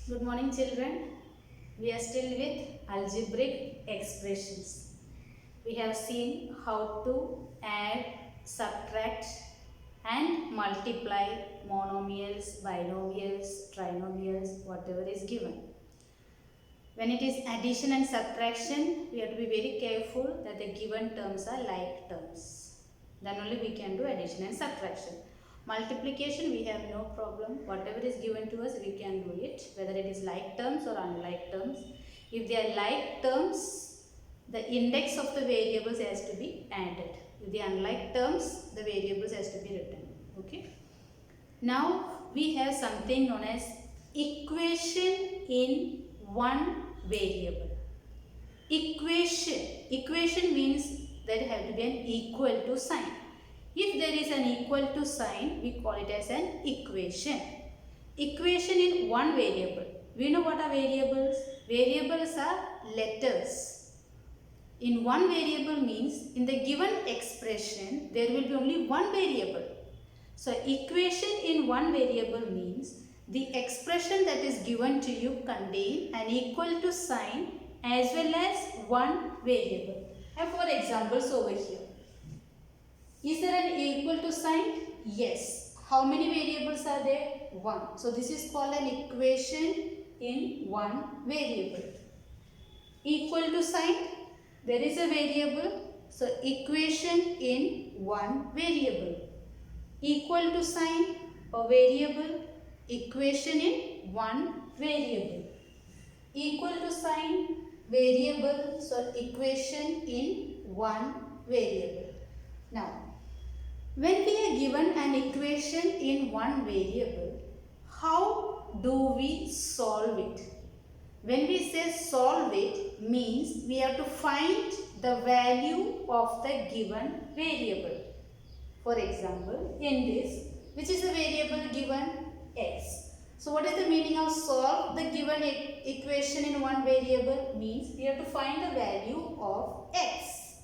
Good morning, children. We are still with algebraic expressions. We have seen how to add, subtract and multiply monomials, binomials, trinomials, whatever is given. When it is addition and subtraction, we have to be very careful that the given terms are like terms. Then only we can do addition and subtraction. Multiplication, we have no problem. Whatever is given to us, we can do it, whether it is like terms or unlike terms. If they are like terms, the index of the variables has to be added. If they are unlike terms, the variables has to be written. Okay. Now we have something known as equation in one variable. Equation means there have to be an equal to sign. If there is an equal to sign, we call it as an equation. Equation in one variable. We know what are variables? Variables are letters. In one variable means in the given expression there will be only one variable. So equation in one variable means the expression that is given to you contain an equal to sign as well as one variable. And for examples over here. Is there an equal to sign? Yes. How many variables are there? 1. So this is called an equation in one variable. Equal to sign, there is a variable. So equation in one variable. Equal to sign, a variable. Equation in one variable. Equal to sign, variable. So equation in one variable. Now, when we are given an equation in one variable, how do we solve it? When we say solve it, means we have to find the value of the given variable. For example, in this, which is the variable given? X. So what is the meaning of solve the given equation in one variable? Means we have to find the value of x.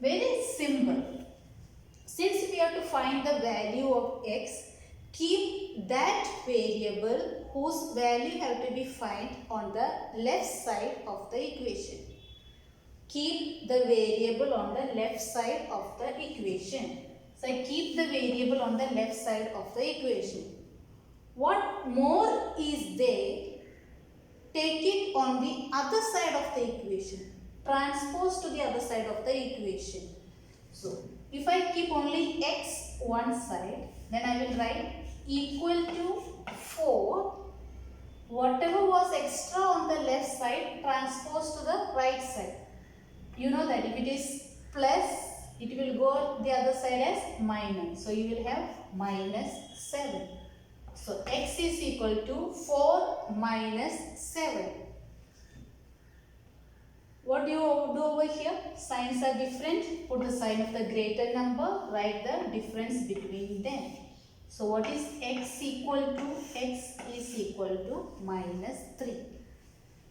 Very simple. Since we have to find the value of x, keep that variable whose value have to be found on the left side of the equation. Keep the variable on the left side of the equation. So I keep the variable on the left side of the equation. What more is there? Take it on the other side of the equation. Transpose to the other side of the equation. So if I keep only x one side, then I will write equal to 4. Whatever was extra on the left side, transpose to the right side. You know that if it is plus, it will go the other side as minus. So you will have minus 7. So x is equal to 4 minus 7. What do you do over here? Signs are different. Put the sign of the greater number. Write the difference between them. So what is x equal to? X is equal to minus 3.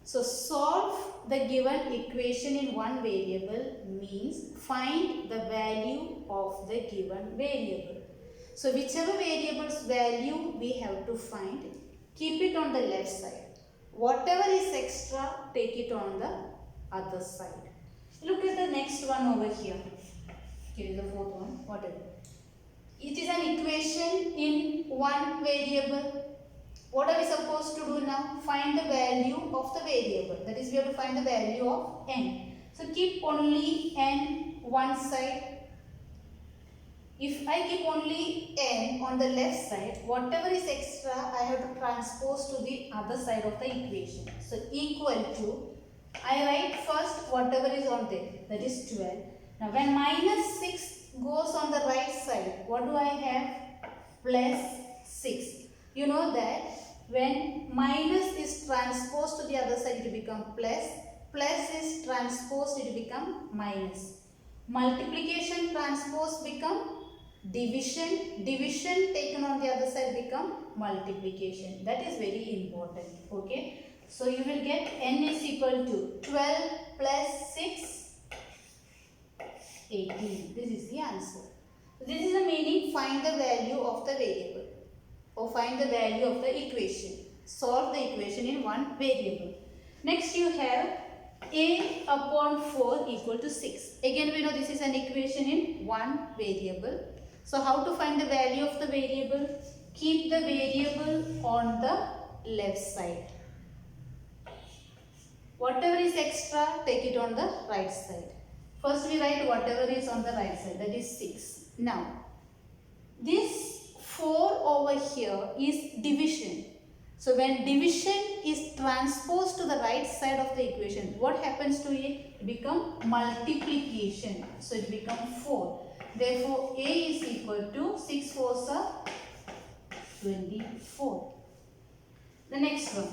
So solve the given equation in one variable means find the value of the given variable. So whichever variable's value we have to find, keep it on the left side. Whatever is extra, take it on the other side. Look at the next one over here. Here is the fourth one. Whatever. It is an equation in one variable. What are we supposed to do now? Find the value of the variable. That is, we have to find the value of n. So keep only n one side. If I keep only n on the left side, whatever is extra, I have to transpose to the other side of the equation. So equal to, I write first whatever is on there, that is 12. Now when minus 6 goes on the right side, what do I have? Plus 6. You know that when minus is transposed to the other side, it will become plus. Plus is transposed, it will become minus. Multiplication transpose become division. Division taken on the other side become multiplication. That is very important. Okay. So you will get n is equal to 12 plus 6, 18. This is the answer. This is the meaning find the value of the variable or find the value of the equation. Solve the equation in one variable. Next you have a upon 4 equal to 6. Again we know this is an equation in one variable. So how to find the value of the variable? Keep the variable on the left side. Whatever is extra, take it on the right side. First we write whatever is on the right side, that is 6. Now, this 4 over here is division. So when division is transposed to the right side of the equation, what happens to it? It becomes multiplication. So it becomes 4. Therefore, A is equal to 6 4s are 24. The next one.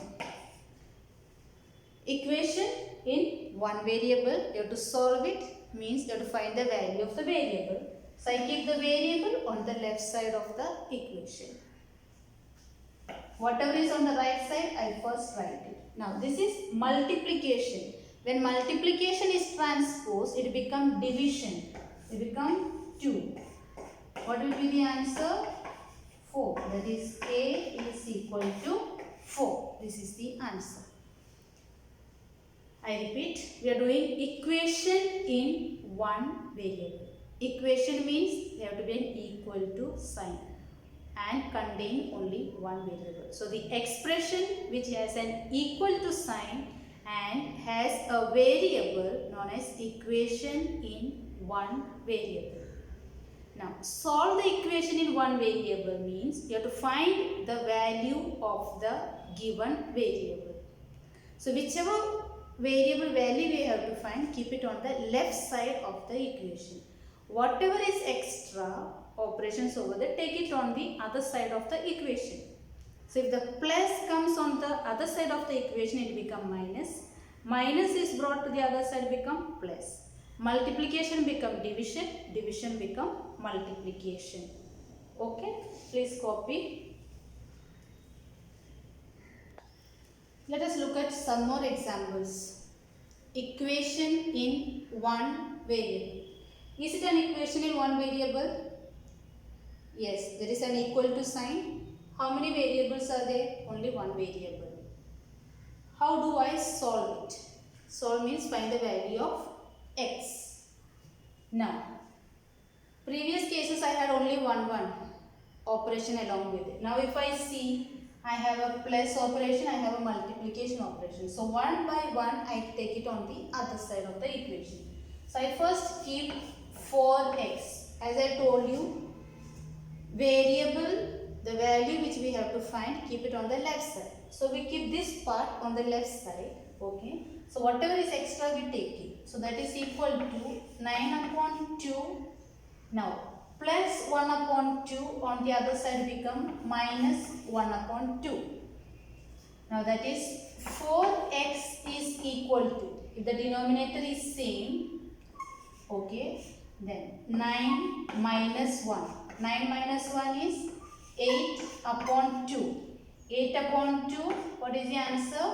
Equation in one variable, you have to solve it, means you have to find the value of the variable. So I keep the variable on the left side of the equation. Whatever is on the right side, I first write it. Now this is multiplication. When multiplication is transposed, it becomes division. It becomes 2. What will be the answer? 4. That is A is equal to 4. This is the answer. I repeat, we are doing equation in one variable. Equation means there have to be an equal to sign and contain only one variable. So the expression which has an equal to sign and has a variable known as equation in one variable. Now solve the equation in one variable means you have to find the value of the given variable. So whichever variable value we have to find, keep it on the left side of the equation. Whatever is extra operations over there, take it on the other side of the equation. So if the plus comes on the other side of the equation, it become minus. Minus is brought to the other side, become plus. Multiplication become division. Division become multiplication. Okay, please copy. Let us look at some more examples. Equation in one variable. Is it an equation in one variable? Yes, there is an equal to sign. How many variables are there? Only one variable. How do I solve it? Solve means find the value of x. Now, previous cases I had only one operation along with it. Now if I see I have a plus operation, I have a multiplication operation. So one by one I take it on the other side of the equation. So I first keep 4x. As I told you, variable, the value which we have to find, keep it on the left side. So we keep this part on the left side. Okay. So whatever is extra we take it. So that is equal to 9 upon 2. Now plus 1 upon 2 on the other side become minus 1 upon 2. Now that is 4x is equal to, if the denominator is same, okay, then 9 minus 1. 9 minus 1 is 8 upon 2. 8 upon 2, what is the answer?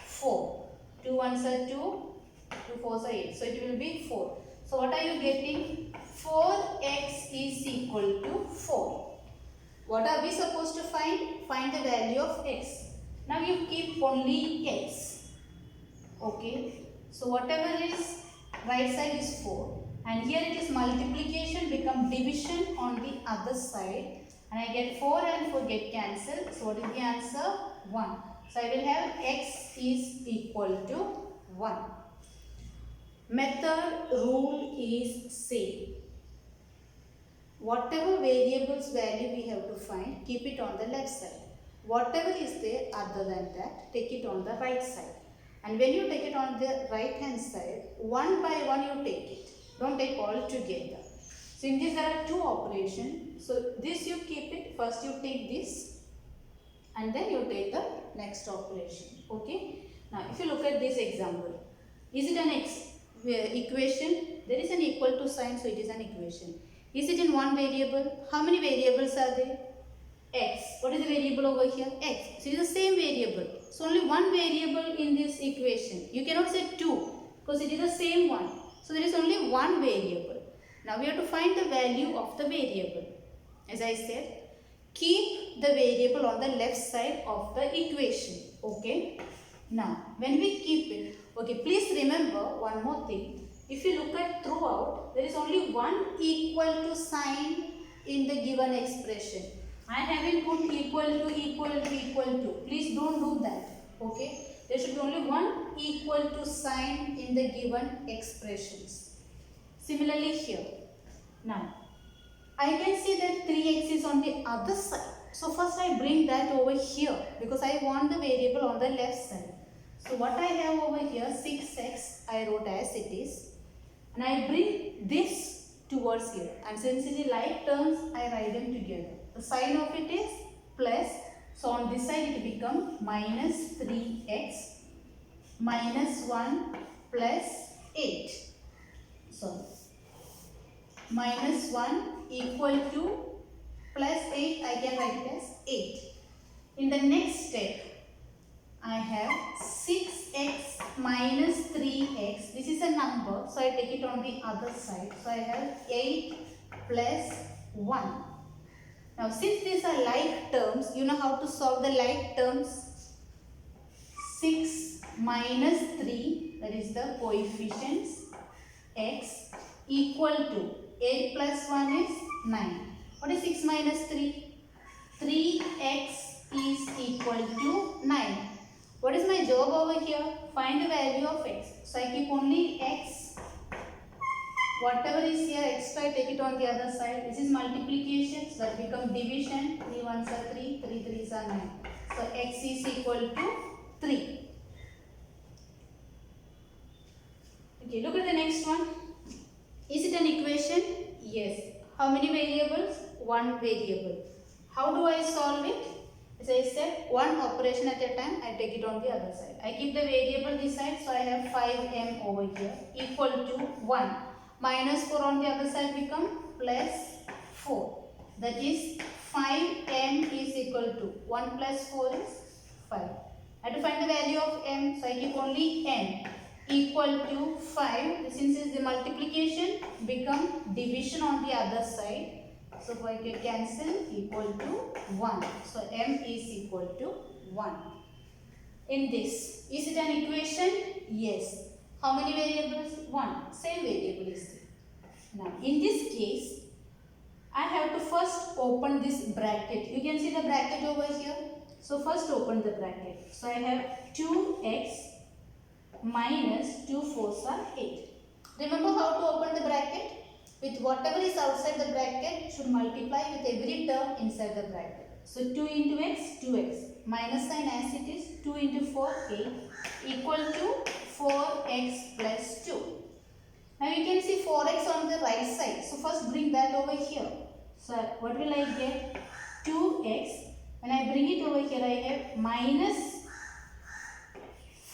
4. 2 ones are 2, 2 fours are 8. So it will be 4. So what are you getting? 4x is equal to 4. What are we supposed to find? Find the value of x. Now you keep only x. Okay. So whatever is right side is 4. And here it is multiplication become division on the other side. And I get 4 and 4 get cancelled. So what is the answer? 1. So I will have x is equal to 1. Method rule is same. Whatever variables value we have to find, keep it on the left side. Whatever is there other than that, take it on the right side. And when you take it on the right hand side, one by one you take it. Don't take all together. So in this there are two operations. So this you keep it. First you take this and then you take the next operation. Okay. Now if you look at this example, is it an equation? There is an equal to sign, so it is an equation. Is it in one variable? How many variables are there? X. What is the variable over here? X. So it is the same variable. So only one variable in this equation. You cannot say two because it is the same one. So there is only one variable. Now we have to find the value of the variable. As I said, keep the variable on the left side of the equation. Okay. Now, when we keep it, okay, please remember one more thing. If you look at throughout, there is only one equal to sign in the given expression. I haven't put equal to, equal to, equal to. Please don't do that. Okay. There should be only one equal to sign in the given expressions. Similarly here. Now, I can see that 3x is on the other side. So first I bring that over here because I want the variable on the left side. So what I have over here, 6x, I wrote as it is. And I bring this towards here. And since it is like terms, I write them together. The sign of it is plus. So on this side it becomes minus 3x minus 1 plus 8. So minus 1 equal to plus 8, I can write it as 8. In the next step, I have 6x minus 3x. This is a number, so I take it on the other side. So I have 8 plus 1. Now since these are like terms, you know how to solve the like terms. 6 minus 3, that is the coefficients, x equal to 8 plus 1 is 9. What is 6 minus 3? 3x is equal to 9. What is my job over here? Find the value of x. So I keep only x. Whatever is here extra, I take it on the other side. This is multiplication, so that becomes division. 3 ones are 3, 3 threes are 9. So x is equal to 3. Okay, look at the next one. Is it an equation? Yes. How many variables? One variable. How do I solve it? As I said, one operation at a time, I take it on the other side. I keep the variable this side, so I have 5m over here equal to 1. Minus 4 on the other side become plus 4. That is 5m is equal to 1 plus 4 is 5. I have to find the value of m, so I keep only m equal to 5. Since it is the multiplication, become division on the other side. So I can cancel equal to 1. So m is equal to 1. In this, is it an equation? Yes. How many variables? 1. Same variable is there. Now in this case, I have to first open this bracket. You can see the bracket over here. So first open the bracket. So I have 2x minus 2 4s are 8. Remember how to open the bracket? With whatever is outside the bracket should multiply with every term inside the bracket. So 2 into x, 2x. Minus sign as it is, 2 into 4, 8 equal to 4x plus 2. Now you can see 4x on the right side. So first bring that over here. So what will I get? 2x. When I bring it over here, I have minus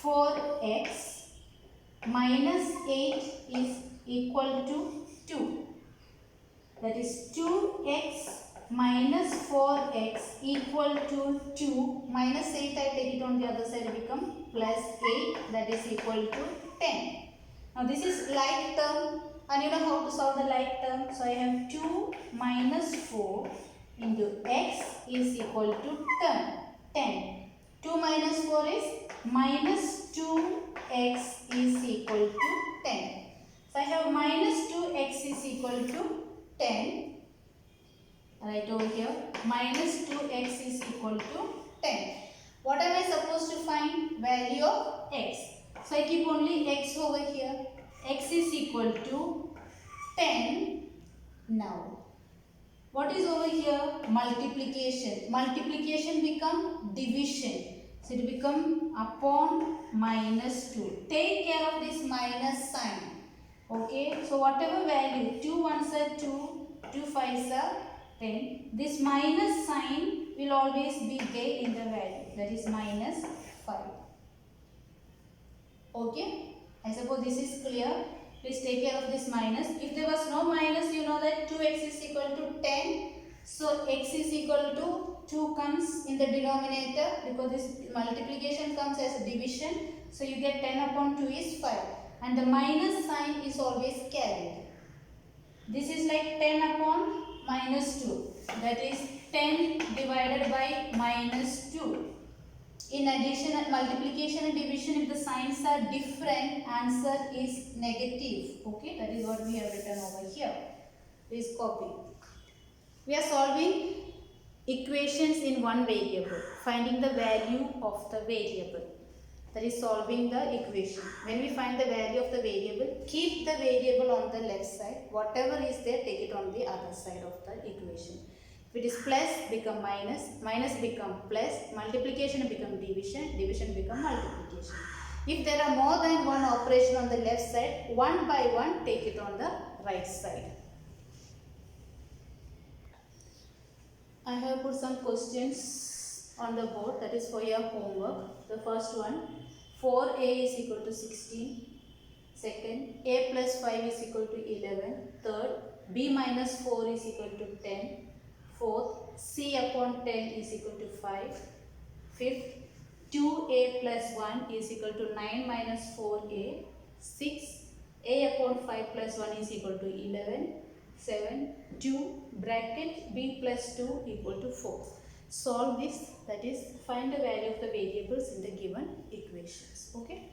4x minus 8 is equal to 2. That is 2x minus 4x equal to 2. Minus 8, I take it on the other side, become plus 8, that is equal to 10. Now this is like term, and you know how to solve the like term. So I have 2 minus 4 into x is equal to 10. 2 minus 4 is minus 2x is equal to 10. So I have minus 2x is equal to 10. Right over here, minus 2x is equal to 10. What am I supposed to find? Value of x. So I keep only x over here. X is equal to 10. Now, what is over here? Multiplication. Multiplication become division. So it become upon minus 2. Take care of this minus sign. Okay, so whatever value, 2 ones are 2, 2 5s are 10. This minus sign will always be there in the value, that is minus 5. Okay, I suppose this is clear. Please take care of this minus. If there was no minus, you know that 2x is equal to 10. So x is equal to 2 comes in the denominator because this multiplication comes as a division. So you get 10 upon 2 is 5. And the minus sign is always carried. This is like 10 upon minus 2. That is 10 divided by minus 2. In addition and multiplication and division, if the signs are different, answer is negative. Okay, that is what we have written over here. Please copy. We are solving equations in one variable, finding the value of the variable. That is solving the equation. When we find the value of the variable, keep the variable on the left side. Whatever is there, take it on the other side of the equation. If it is plus, become minus, minus become plus, multiplication become division, division become multiplication. If there are more than one operation on the left side, one by one take it on the right side. I have put some questions on the board, that is for your homework. The first one, 4a is equal to 16. Second, a plus 5 is equal to 11. Third, b minus 4 is equal to 10. Fourth, c upon 10 is equal to 5. Fifth, 2a plus 1 is equal to 9 minus 4a. Sixth, a upon 5 plus 1 is equal to 11. 7, 2 bracket b plus 2 equal to 4. Solve this, that is find the value of the variables in the given equations. Okay.